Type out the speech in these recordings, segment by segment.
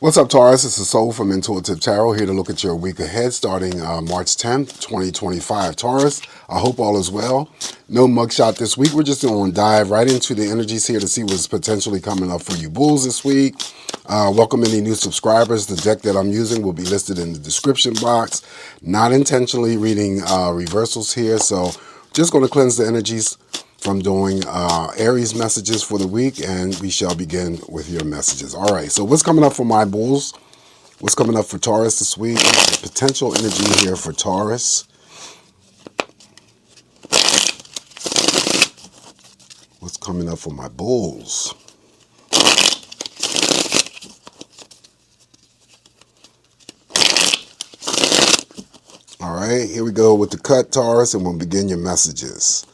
What's up, Taurus? It's the Soul from Intuitive Tarot here to look at your week ahead starting March 10th, 2025. Taurus, I hope all is well. No mugshot this week. We're just going to dive right into the energies here to see what's potentially coming up for you bulls this week. Welcome any new subscribers. The deck that I'm using will be listed in the description box. Not intentionally reading reversals here, so just going to cleanse the energies from doing Aries messages for the week, and we shall begin with your messages. All right, so what's coming up for my bulls? What's coming up for Taurus this week? The potential energy here for Taurus. What's coming up for my bulls? All right, here we go with the cut, Taurus, and we'll begin your messages.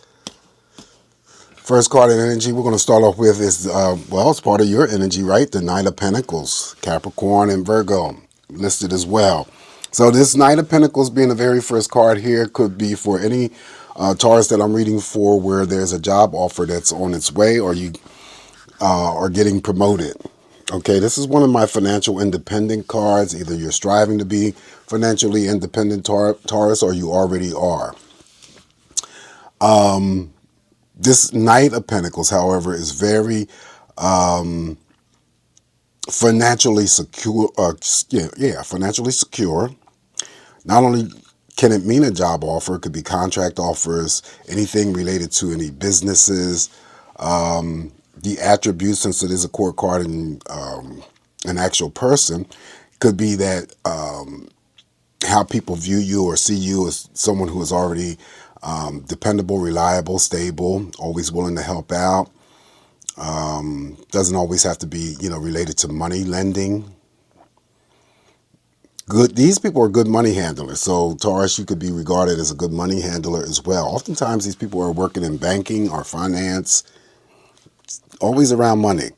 First card in energy we're going to start off with is, well, it's part of your energy, right? The Knight of Pentacles, Capricorn and Virgo, listed as well. So this Knight of Pentacles being the very first card here could be for any Taurus that I'm reading for where there's a job offer that's on its way, or you are getting promoted. Okay, this is one of my financial independent cards. Either you're striving to be financially independent, Taurus, or you already are. This Knight of Pentacles, however, is very financially secure. Financially secure. Not only can it mean a job offer, it could be contract offers, anything related to any businesses. The attributes, since it is a court card and an actual person, could be that how people view you or see you as someone who is already dependable, reliable, stable, always willing to help out. Doesn't always have to be, related to money, lending. Good. These people are good money handlers. So Taurus, you could be regarded as a good money handler as well. Oftentimes these people are working in banking or finance, always around money.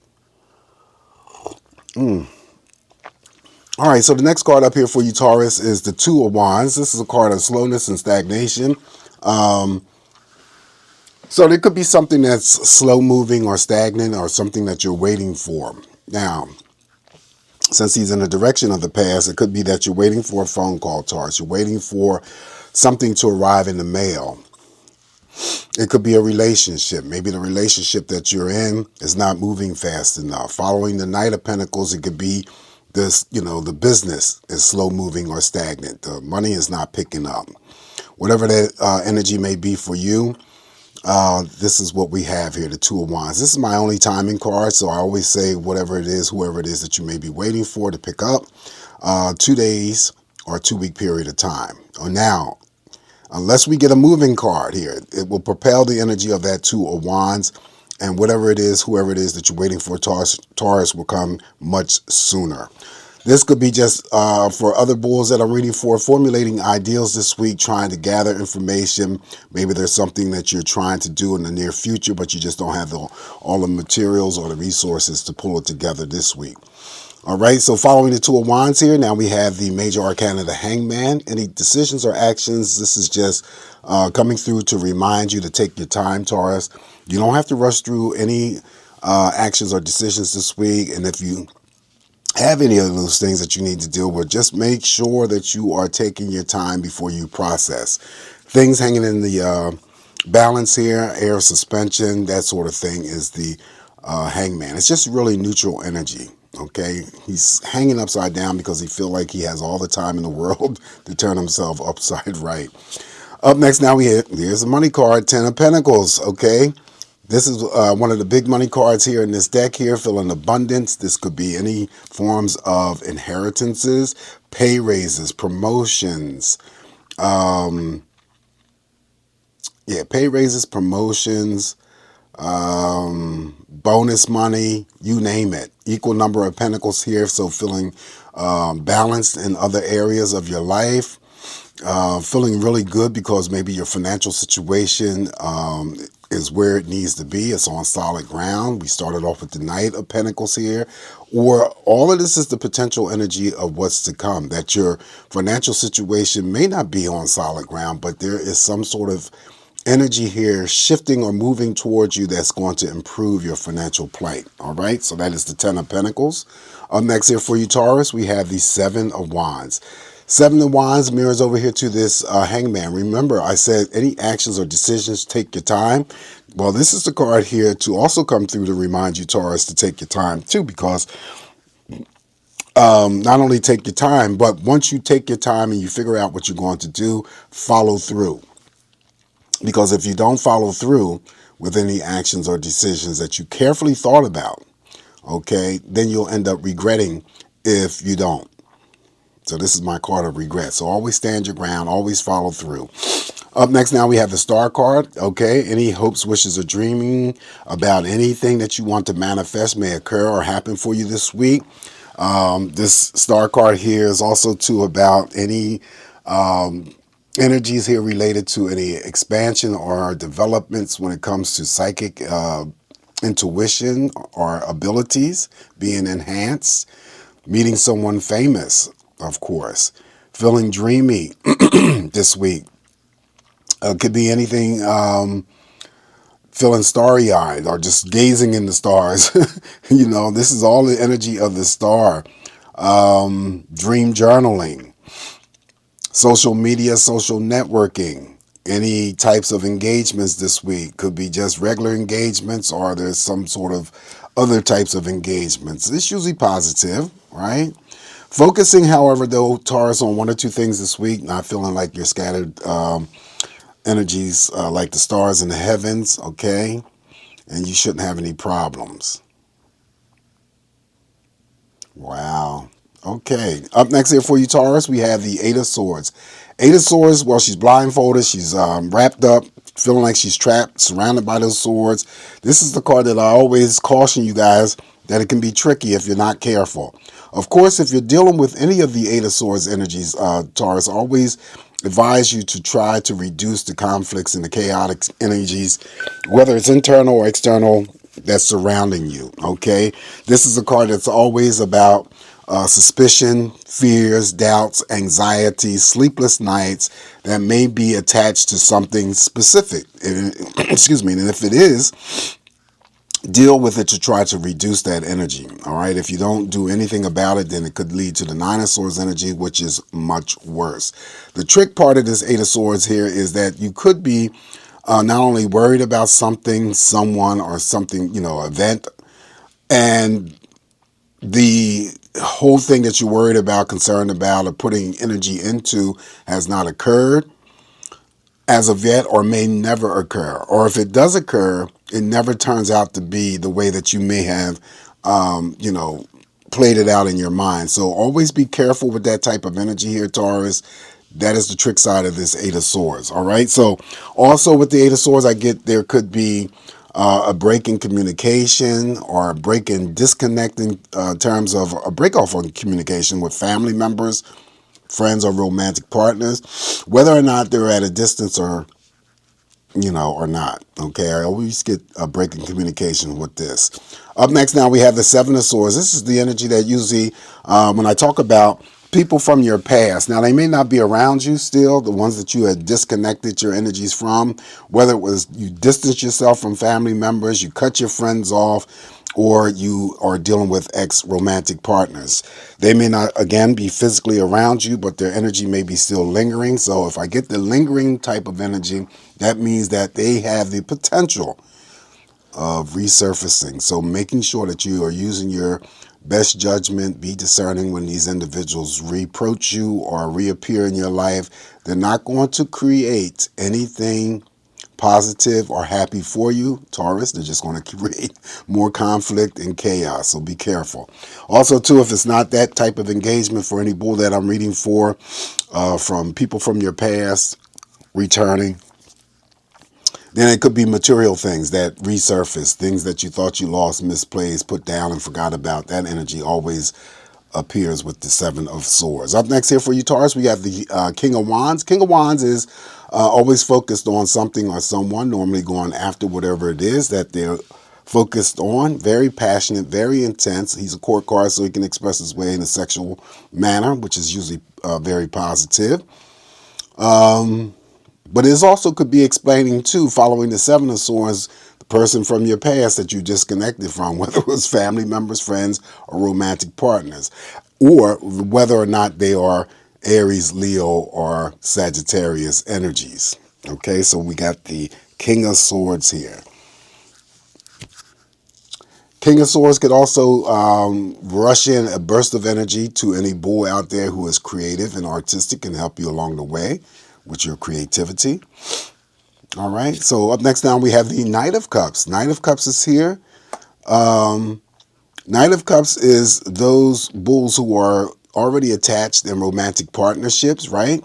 All right, so the next card up here for you, Taurus, is the Two of Wands. This is a card of slowness and stagnation. So there could be something that's slow moving or stagnant, or something that you're waiting for. Now, since he's in the direction of the past, it could be that you're waiting for a phone call, Taurus. You're waiting for something to arrive in the mail. It could be a relationship. Maybe the relationship that you're in is not moving fast enough. Following the Knight of Pentacles, it could be this, the business is slow moving or stagnant. The money is not picking up. Whatever that energy may be for you, this is what we have here, the Two of Wands. This is my only timing card, so I always say whatever it is, whoever it is that you may be waiting for to pick up, 2 days or a 2-week period of time. Now, unless we get a moving card here, it will propel the energy of that Two of Wands, and whatever it is, whoever it is that you're waiting for, Taurus will come much sooner. This could be just for other bulls that I'm reading for, formulating ideals this week, trying to gather information. Maybe there's something that you're trying to do in the near future, but you just don't have all the materials or the resources to pull it together this week. All right, so following the Two of Wands here, now we have the major arcana, the Hangman. Any decisions or actions, this is just coming through to remind you to take your time, Taurus. You don't have to rush through any actions or decisions this week, and if you have any of those things that you need to deal with, just make sure that you are taking your time before you process. Things hanging in the balance here, air suspension, that sort of thing is the Hangman. It's just really neutral energy. Okay, he's hanging upside down because he feels like he has all the time in the world to turn himself upside right. Up next, now here's a money card, 10 of Pentacles. Okay, this is one of the big money cards here in this deck here, feeling abundance. This could be any forms of inheritances, pay raises, promotions. Pay raises, promotions, bonus money, you name it. Equal number of pentacles here, so feeling balanced in other areas of your life. Feeling really good because maybe your financial situation is where it needs to be. It's on solid ground. We started off with the Knight of Pentacles here. Or all of this is the potential energy of what's to come, that your financial situation may not be on solid ground, but there is some sort of energy here shifting or moving towards you that's going to improve your financial plight. All right, so that is the Ten of Pentacles. Up next here for you, Taurus, we have the Seven of Wands. Seven of Wands mirrors over here to this Hangman. Remember, I said any actions or decisions, take your time. Well, this is the card here to also come through to remind you, Taurus, to take your time too, because not only take your time, but once you take your time and you figure out what you're going to do, follow through. Because if you don't follow through with any actions or decisions that you carefully thought about, okay, then you'll end up regretting if you don't. So this is my card of regret. So always stand your ground, always follow through. Up next now we have the Star card. Okay, any hopes, wishes, or dreaming about anything that you want to manifest may occur or happen for you this week. This Star card here is also too about any energies here related to any expansion or developments when it comes to psychic intuition or abilities being enhanced, meeting someone famous, of course, feeling dreamy this week. Could be anything, feeling starry-eyed or just gazing in the stars. You know, this is all the energy of the star. Dream journaling, social media, social networking, any types of engagements this week. Could be just regular engagements or there's some sort of other types of engagements. It's usually positive, right? Focusing, however, though, Taurus, on one or two things this week, not feeling like you're scattered energies like the stars in the heavens, okay? And you shouldn't have any problems. Wow. Okay. Up next here for you, Taurus, we have the Eight of Swords. Eight of Swords, well, she's blindfolded. She's wrapped up, feeling like she's trapped, surrounded by those swords. This is the card that I always caution you guys that it can be tricky if you're not careful. Of course, if you're dealing with any of the Eight of Swords energies, Taurus, always advise you to try to reduce the conflicts and the chaotic energies, whether it's internal or external, that's surrounding you, okay? This is a card that's always about suspicion, fears, doubts, anxiety, sleepless nights that may be attached to something specific. Excuse me, and if it is, deal with it to try to reduce that energy. All right. If you don't do anything about it, then it could lead to the Nine of Swords energy, which is much worse. The trick part of this Eight of Swords here is that you could be not only worried about something, someone, or something, you know, event, and the whole thing that you're worried about, concerned about, or putting energy into has not occurred as of yet, or may never occur. Or if it does occur, it never turns out to be the way that you may have, you know, played it out in your mind. So always be careful with that type of energy here, Taurus. That is the trick side of this Eight of Swords. All right. So also with the Eight of Swords, I get there could be a break in communication or a break in disconnecting terms of a break off on communication with family members, friends, or romantic partners, whether or not they're at a distance or, you know, or not. Okay, I always get a break in communication with this. Up next now we have the Seven of Swords. This is the energy that usually, when I talk about people from your past, now they may not be around you still, the ones that you had disconnected your energies from, whether it was you distance yourself from family members, you cut your friends off, or you are dealing with ex-romantic partners. They may not, again, be physically around you, but their energy may be still lingering. So if I get the lingering type of energy, that means that they have the potential of resurfacing. So making sure that you are using your best judgment, be discerning when these individuals reapproach you or reappear in your life. They're not going to create anything positive or happy for you, Taurus. They're just going to create more conflict and chaos, so be careful. Also, too, if it's not that type of engagement for any bull that I'm reading for, from people from your past returning, then it could be material things that resurface, things that you thought you lost, misplaced, put down, and forgot about. That energy always appears with the Seven of Swords. Up next here for you, Taurus, we have the King of Wands. King of Wands is always focused on something or someone, normally going after whatever it is that they're focused on. Very passionate, very intense. He's a court card, so he can express his way in a sexual manner, which is usually very positive. But it also could be explaining too, following the Seven of Swords, the person from your past that you disconnected from, whether it was family members, friends, or romantic partners, or whether or not they are Aries, Leo, or Sagittarius energies. Okay, so we got the King of Swords here. King of Swords could also rush in a burst of energy to any bull out there who is creative and artistic and help you along the way with your creativity. All right, so up next down we have the Knight of Cups. Knight of Cups is here. Knight of Cups is those bulls who are already attached in romantic partnerships, right?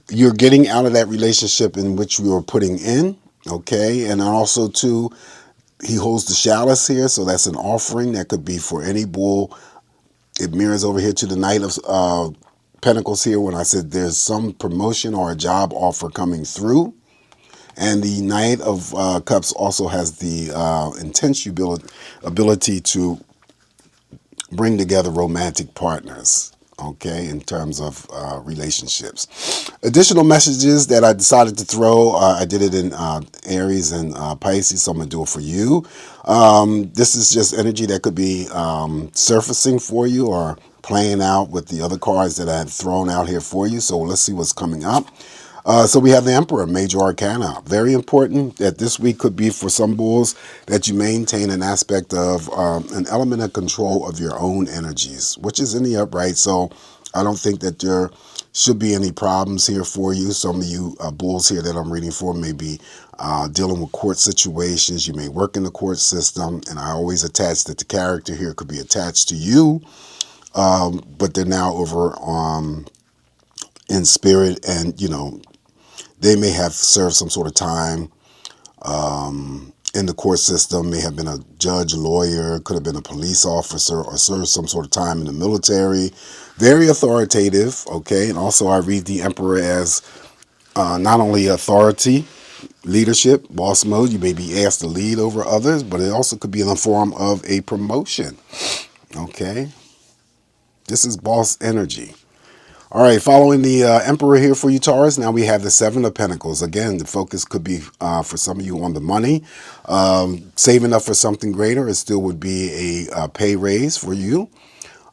You're getting out of that relationship in which you were putting in, okay? And also, too, he holds the chalice here, so that's an offering that could be for any bull. It mirrors over here to the Knight of Pentacles here when I said there's some promotion or a job offer coming through. And the Knight of Cups also has the intense ability to bring together romantic partners, okay, in terms of relationships. Additional messages that I decided to throw, I did it in Aries and Pisces, so I'm going to do it for you. This is just energy that could be surfacing for you or playing out with the other cards that I had thrown out here for you. So let's see what's coming up. So we have the Emperor, Major Arcana. Very important that this week could be for some bulls that you maintain an aspect of an element of control of your own energies, which is in the upright. So I don't think that there should be any problems here for you. Some of you bulls here that I'm reading for may be dealing with court situations. You may work in the court system, and I always attach that the character here could be attached to you, but they're now over in spirit, and they may have served some sort of time in the court system, may have been a judge, lawyer, could have been a police officer, or served some sort of time in the military. Very authoritative, okay? And also I read the Emperor as not only authority, leadership, boss mode. You may be asked to lead over others, but it also could be in the form of a promotion, okay? This is boss energy. All right, following the Emperor here for you, Taurus, now we have the Seven of Pentacles. Again, the focus could be for some of you on the money. Saving up for something greater. It still would be a pay raise for you.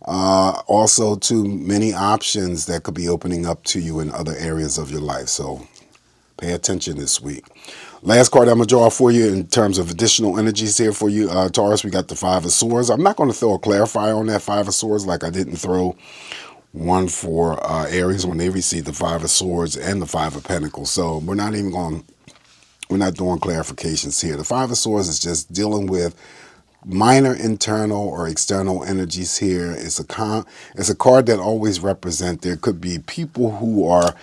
Also, too, many options that could be opening up to you in other areas of your life. So pay attention this week. Last card I'm going to draw for you in terms of additional energies here for you, Taurus. We got the Five of Swords. I'm not going to throw a clarifier on that Five of Swords like I didn't throw one for Aries when they received the Five of Swords and the Five of Pentacles. So we're not doing clarifications here. The Five of Swords is just dealing with minor internal or external energies here. It's a card that always represents, there could be people who are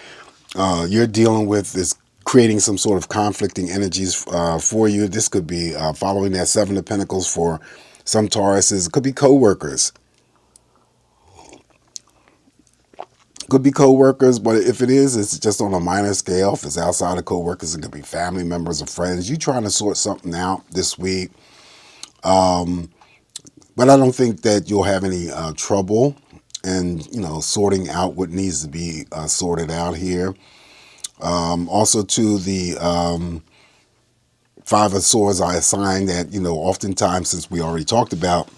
you're dealing with is creating some sort of conflicting energies for you. This could be following that Seven of Pentacles for some Tauruses. It could be co-workers. Could be co-workers, but if it is, it's just on a minor scale. If it's outside of co-workers, it could be family members or friends. You trying to sort something out this week. But I don't think that you'll have any trouble in, sorting out what needs to be sorted out here. Also, to the Five of Swords, I assign that, oftentimes, since we already talked about,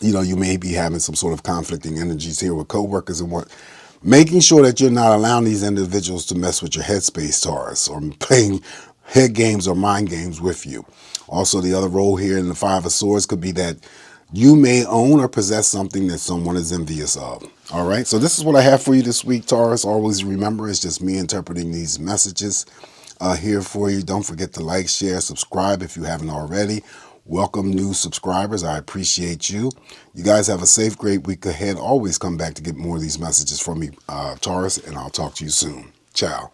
you may be having some sort of conflicting energies here with co-workers and what. Making sure that you're not allowing these individuals to mess with your headspace, Taurus, or playing head games or mind games with you. Also, the other role here in the Five of Swords could be that you may own or possess something that someone is envious of. All right, so this is what I have for you this week, Taurus. Always remember, it's just me interpreting these messages here for you. Don't forget to like, share, subscribe if you haven't already. Welcome new subscribers. I appreciate you. You guys have a safe, great week ahead. Always come back to get more of these messages from me, Taurus, and I'll talk to you soon. Ciao.